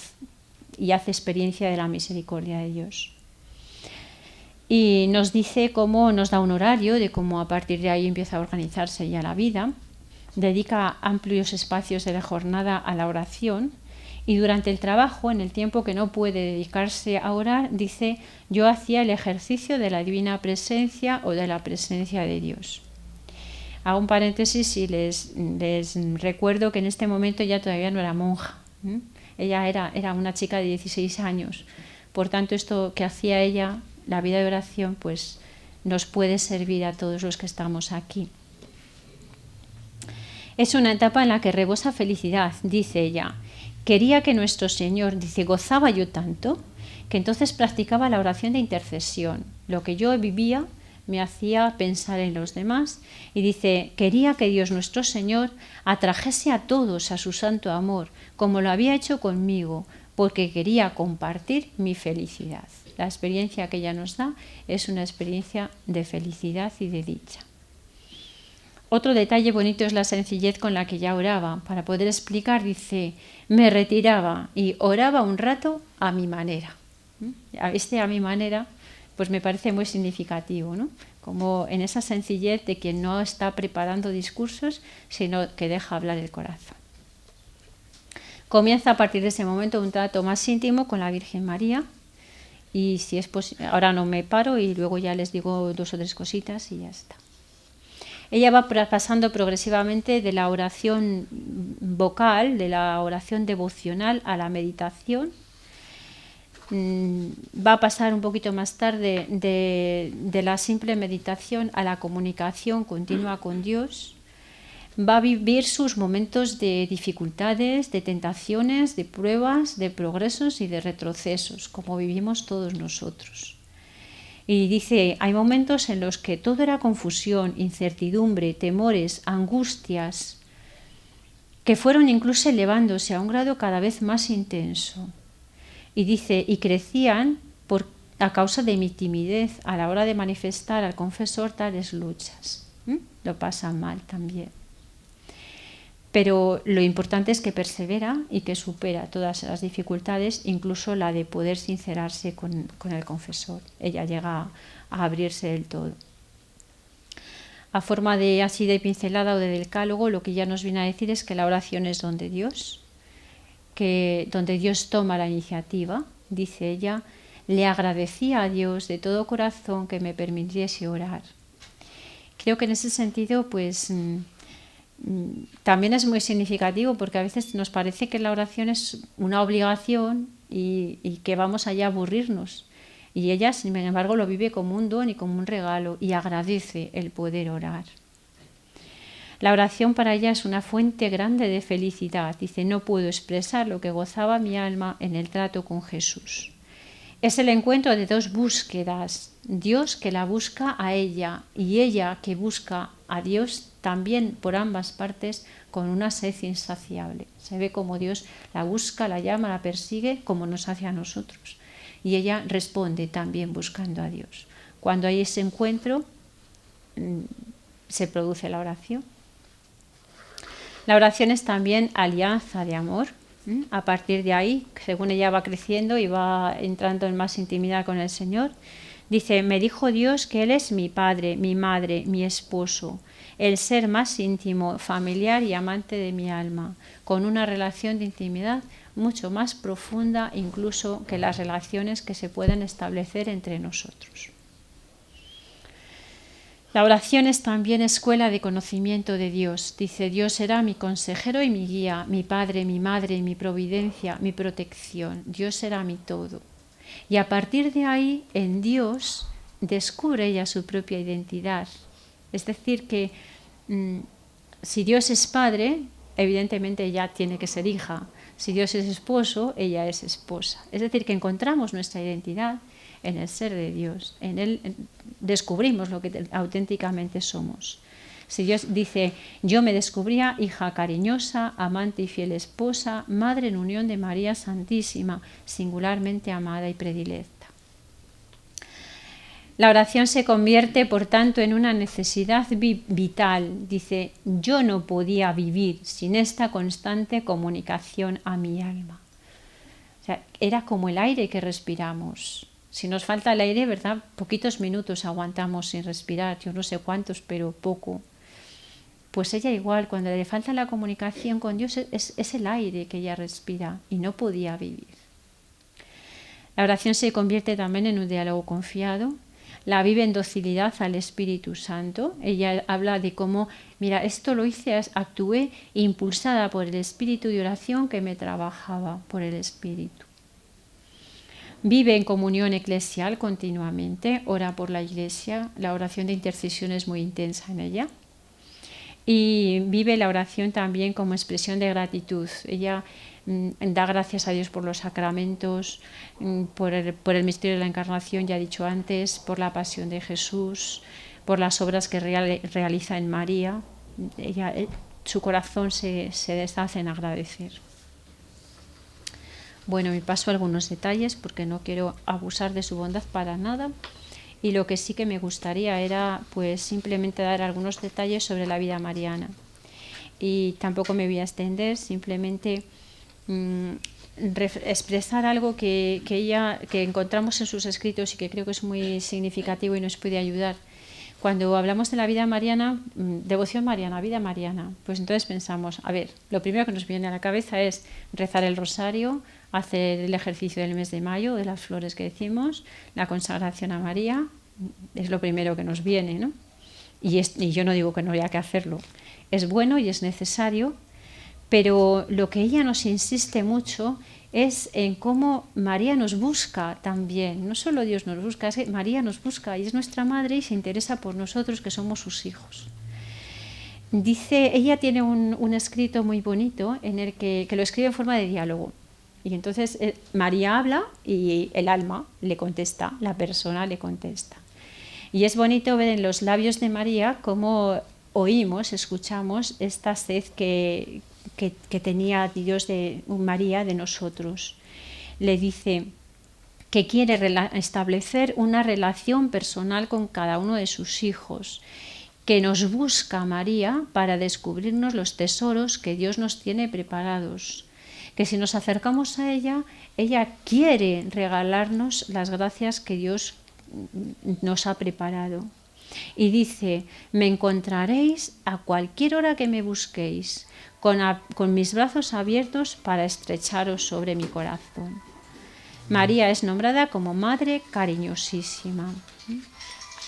y hace experiencia de la misericordia de Dios. Y nos dice cómo nos da un horario de cómo a partir de ahí empieza a organizarse ya la vida, dedica amplios espacios de la jornada a la oración y durante el trabajo, en el tiempo que no puede dedicarse a orar, dice, yo hacía el ejercicio de la divina presencia o de la presencia de Dios. Hago un paréntesis y les recuerdo que en este momento ella todavía no era monja. Ella era una chica de 16 años. Por tanto, esto que hacía ella, la vida de oración, pues nos puede servir a todos los que estamos aquí. Es una etapa en la que rebosa felicidad, dice ella. Quería que nuestro Señor, dice, gozaba yo tanto, que entonces practicaba la oración de intercesión. Lo que yo vivía me hacía pensar en los demás y dice, quería que Dios nuestro Señor atrajese a todos a su santo amor, como lo había hecho conmigo, porque quería compartir mi felicidad. la experiencia que ella nos da es una experiencia de felicidad y de dicha. Otro detalle bonito es la sencillez con la que ella oraba. Para poder explicar, dice, me retiraba y oraba un rato a mi manera. A mi manera, pues me parece muy significativo, ¿no? Como en esa sencillez de que no está preparando discursos, sino que deja hablar el corazón. Comienza a partir de ese momento un trato más íntimo con la Virgen María y si es posible, ahora no me paro y luego ya les digo 2 o 3 cositas y ya está. Ella va pasando progresivamente de la oración vocal, de la oración devocional a la meditación. Va a pasar un poquito más tarde de la simple meditación a la comunicación continua con Dios. Va a vivir sus momentos de dificultades, de tentaciones, de pruebas, de progresos y de retrocesos, como vivimos todos nosotros. Y dice, hay momentos en los que todo era confusión, incertidumbre, temores, angustias, que fueron incluso elevándose a un grado cada vez más intenso. Y dice, y crecían a causa de mi timidez a la hora de manifestar al confesor tales luchas. Lo pasan mal también. Pero lo importante es que persevera y que supera todas las dificultades, incluso la de poder sincerarse con el confesor. Ella llega a abrirse del todo. A forma de así de pincelada o de decálogo, lo que ella nos viene a decir es que la oración es don de Dios, que donde Dios toma la iniciativa, dice ella, le agradecía a Dios de todo corazón que me permitiese orar. Creo que en ese sentido, pues también es muy significativo porque a veces nos parece que la oración es una obligación y que vamos allá a aburrirnos. Y ella, sin embargo, lo vive como un don y como un regalo y agradece el poder orar. La oración para ella es una fuente grande de felicidad. Dice, no puedo expresar lo que gozaba mi alma en el trato con Jesús. Es el encuentro de 2 búsquedas. Dios que la busca a ella y ella que busca a Dios también por ambas partes con una sed insaciable. Se ve como Dios la busca, la llama, la persigue como nos hace a nosotros. Y ella responde también buscando a Dios. Cuando hay ese encuentro, se produce la oración. La oración es también alianza de amor. A partir de ahí, según ella va creciendo y va entrando en más intimidad con el Señor, dice, me dijo Dios que Él es mi padre, mi madre, mi esposo, el ser más íntimo, familiar y amante de mi alma, con una relación de intimidad mucho más profunda incluso que las relaciones que se pueden establecer entre nosotros. La oración es también escuela de conocimiento de Dios. Dice, Dios será mi consejero y mi guía, mi padre, mi madre, mi providencia, mi protección. Dios será mi todo. Y a partir de ahí, en Dios, descubre ella su propia identidad. Es decir, que si Dios es padre, evidentemente ella tiene que ser hija. Si Dios es esposo, ella es esposa. Es decir, que encontramos nuestra identidad en el ser de Dios. En Él descubrimos lo que auténticamente somos. Si Dios dice, yo me descubría hija cariñosa, amante y fiel esposa, madre en unión de María Santísima, singularmente amada y predilecta. La oración se convierte, por tanto, en una necesidad vital. Dice, yo no podía vivir sin esta constante comunicación a mi alma. O sea, era como el aire que respiramos. Si nos falta el aire, ¿verdad? Poquitos minutos aguantamos sin respirar, yo no sé cuántos, pero poco. Pues ella igual, cuando le falta la comunicación con Dios, es el aire que ella respira y no podía vivir. La oración se convierte también en un diálogo confiado, la vive en docilidad al Espíritu Santo. Ella habla de cómo, mira, esto lo hice, actué impulsada por el Espíritu de oración que me trabajaba por el Espíritu. Vive en comunión eclesial continuamente, ora por la Iglesia, la oración de intercesión es muy intensa en ella. Y vive la oración también como expresión de gratitud. Ella da gracias a Dios por los sacramentos, por el misterio de la Encarnación, ya he dicho antes, por la pasión de Jesús, por las obras que realiza en María. Su corazón se deshace en agradecer. Bueno, me paso algunos detalles porque no quiero abusar de su bondad para nada. Y lo que sí que me gustaría era pues simplemente dar algunos detalles sobre la vida mariana. Y tampoco me voy a extender, simplemente expresar algo que encontramos en sus escritos y que creo que es muy significativo y nos puede ayudar. Cuando hablamos de la vida mariana, devoción mariana, vida mariana, pues entonces pensamos, a ver, lo primero que nos viene a la cabeza es rezar el rosario, hacer el ejercicio del mes de mayo, de las flores que decimos, la consagración a María, es lo primero que nos viene, ¿no? Y yo no digo que no haya que hacerlo, es bueno y es necesario, pero lo que ella nos insiste mucho es en cómo María nos busca también. No solo Dios nos busca, es que María nos busca y es nuestra madre y se interesa por nosotros que somos sus hijos. Dice, ella tiene un escrito muy bonito en el que lo escribe en forma de diálogo. Y entonces María habla y el alma le contesta, la persona le contesta. Y es bonito ver en los labios de María cómo oímos, escuchamos esta sed que tenía Dios de María de nosotros. Le dice que quiere establecer una relación personal con cada uno de sus hijos, que nos busca María para descubrirnos los tesoros que Dios nos tiene preparados, que si nos acercamos a ella, ella quiere regalarnos las gracias que Dios nos ha preparado. Y dice, me encontraréis a cualquier hora que me busquéis, con mis brazos abiertos para estrecharos sobre mi corazón. María es nombrada como madre cariñosísima.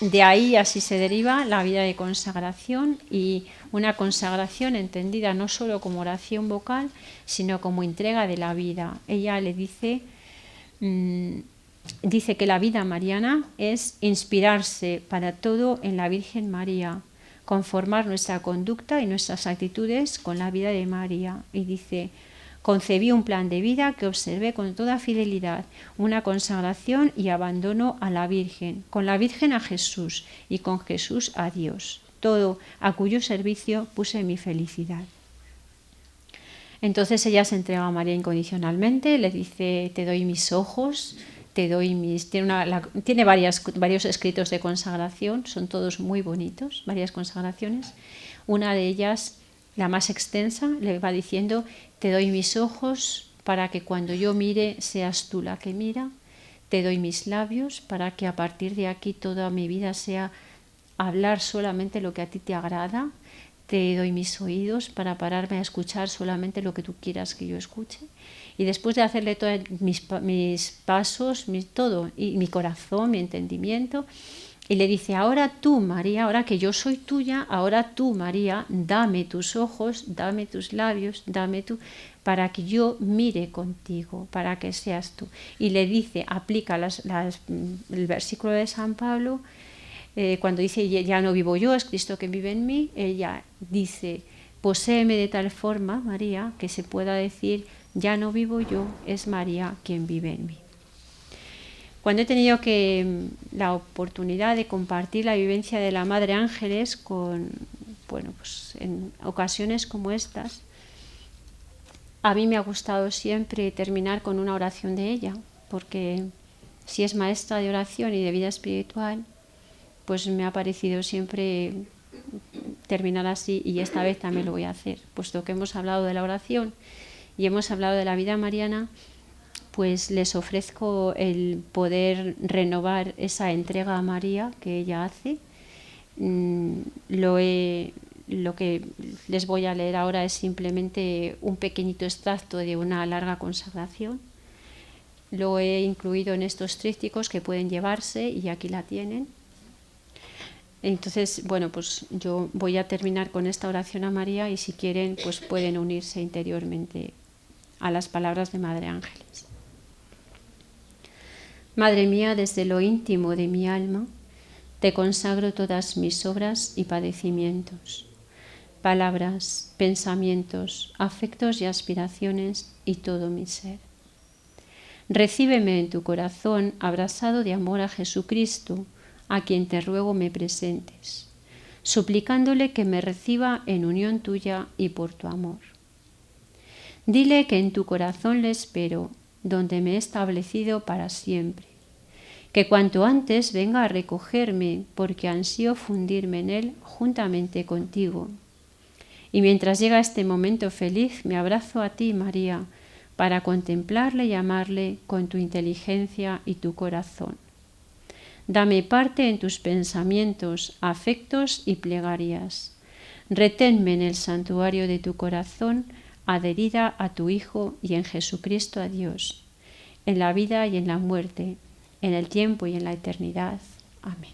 De ahí así se deriva la vida de consagración, y una consagración entendida no solo como oración vocal, sino como entrega de la vida. Ella le dice que la vida mariana es inspirarse para todo en la Virgen María, conformar nuestra conducta y nuestras actitudes con la vida de María. Y dice, concebí un plan de vida que observé con toda fidelidad, una consagración y abandono a la Virgen, con la Virgen a Jesús y con Jesús a Dios, todo a cuyo servicio puse mi felicidad. Entonces ella se entrega a María incondicionalmente, le dice, te doy mis ojos, te doy mis... Tiene varios escritos de consagración, son todos muy bonitos, varias consagraciones. Una de ellas, la más extensa, le va diciendo, te doy mis ojos para que cuando yo mire seas tú la que mira, te doy mis labios para que a partir de aquí toda mi vida sea hablar solamente lo que a ti te agrada, te doy mis oídos para pararme a escuchar solamente lo que tú quieras que yo escuche. Y después de hacerle todos mis pasos, todo, y mi corazón, mi entendimiento, y le dice, ahora tú, María, ahora que yo soy tuya, ahora tú, María, dame tus ojos, dame tus labios, dame tú, para que yo mire contigo, para que seas tú. Y le dice, aplica el versículo de San Pablo, cuando dice, ya no vivo yo, es Cristo que vive en mí, ella dice, poséeme de tal forma, María, que se pueda decir, ya no vivo yo, es María quien vive en mí. Cuando he tenido la oportunidad de compartir la vivencia de la Madre Ángeles en ocasiones como estas, a mí me ha gustado siempre terminar con una oración de ella, porque si es maestra de oración y de vida espiritual, pues me ha parecido siempre terminar así, y esta vez también lo voy a hacer, puesto que hemos hablado de la oración y hemos hablado de la vida mariana, pues les ofrezco el poder renovar esa entrega a María que ella hace. Lo que les voy a leer ahora es simplemente un pequeñito extracto de una larga consagración. Lo he incluido en estos trípticos que pueden llevarse y aquí la tienen. Entonces, bueno, pues yo voy a terminar con esta oración a María y si quieren, pues pueden unirse interiormente a las palabras de Madre Ángeles. Madre mía, desde lo íntimo de mi alma, te consagro todas mis obras y padecimientos, palabras, pensamientos, afectos y aspiraciones y todo mi ser. Recíbeme en tu corazón abrasado de amor a Jesucristo, a quien te ruego me presentes, suplicándole que me reciba en unión tuya y por tu amor. Dile que en tu corazón le espero donde me he establecido para siempre. Que cuanto antes venga a recogerme, porque ansío fundirme en él juntamente contigo. Y mientras llega este momento feliz, me abrazo a ti, María, para contemplarle y amarle con tu inteligencia y tu corazón. Dame parte en tus pensamientos, afectos y plegarias. Reténme en el santuario de tu corazón, adherida a tu Hijo y en Jesucristo a Dios, en la vida y en la muerte, en el tiempo y en la eternidad. Amén.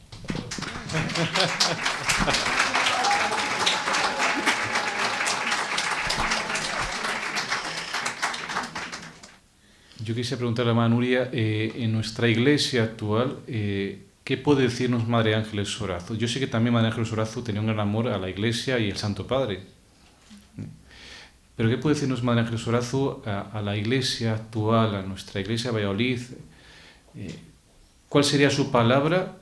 Yo quisiera preguntarle a la hermana Nuria, en nuestra iglesia actual, ¿qué puede decirnos Madre Ángeles Sorazo? Yo sé que también Madre Ángeles Sorazo tenía un gran amor a la iglesia y el Santo Padre. Pero ¿qué puede decirnos Madre Ángeles Sorazo a la iglesia actual, a nuestra iglesia de Valladolid? ¿Cuál sería su palabra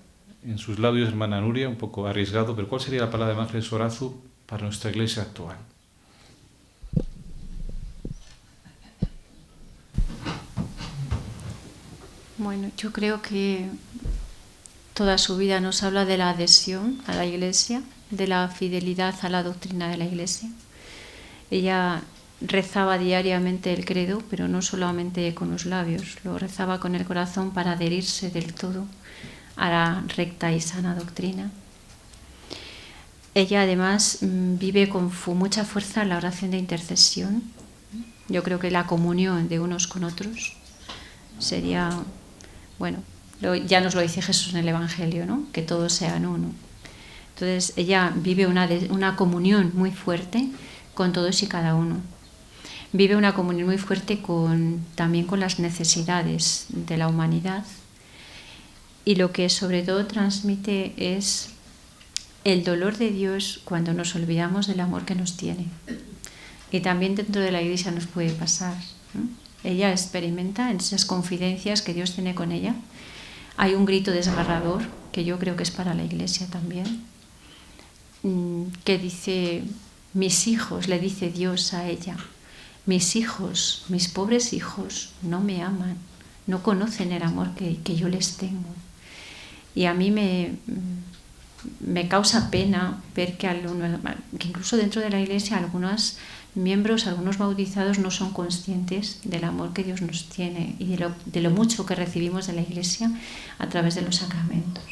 en sus labios, hermana Nuria? Un poco arriesgado, pero ¿cuál sería la palabra de Ángeles Sorazo para nuestra iglesia actual? Bueno, yo creo que toda su vida nos habla de la adhesión a la Iglesia, de la fidelidad a la doctrina de la Iglesia. Ella rezaba diariamente el credo, pero no solamente con los labios, lo rezaba con el corazón para adherirse del todo a la recta y sana doctrina. Ella además vive con mucha fuerza la oración de intercesión. Yo creo que la comunión de unos con otros sería, bueno, ya nos lo dice Jesús en el Evangelio, ¿no? Que todos sean uno. Entonces ella vive una comunión muy fuerte con todos y cada uno. Vive una comunión muy fuerte también con las necesidades de la humanidad. Y lo que sobre todo transmite es el dolor de Dios cuando nos olvidamos del amor que nos tiene. Y también dentro de la Iglesia nos puede pasar, ¿no? Ella experimenta en esas confidencias que Dios tiene con ella. Hay un grito desgarrador, que yo creo que es para la Iglesia también, que dice, mis hijos, le dice Dios a ella, mis hijos, mis pobres hijos, no me aman, no conocen el amor que yo les tengo. Y a mí me causa pena ver que incluso dentro de la Iglesia algunos miembros, algunos bautizados no son conscientes del amor que Dios nos tiene y de lo mucho que recibimos de la Iglesia a través de los sacramentos.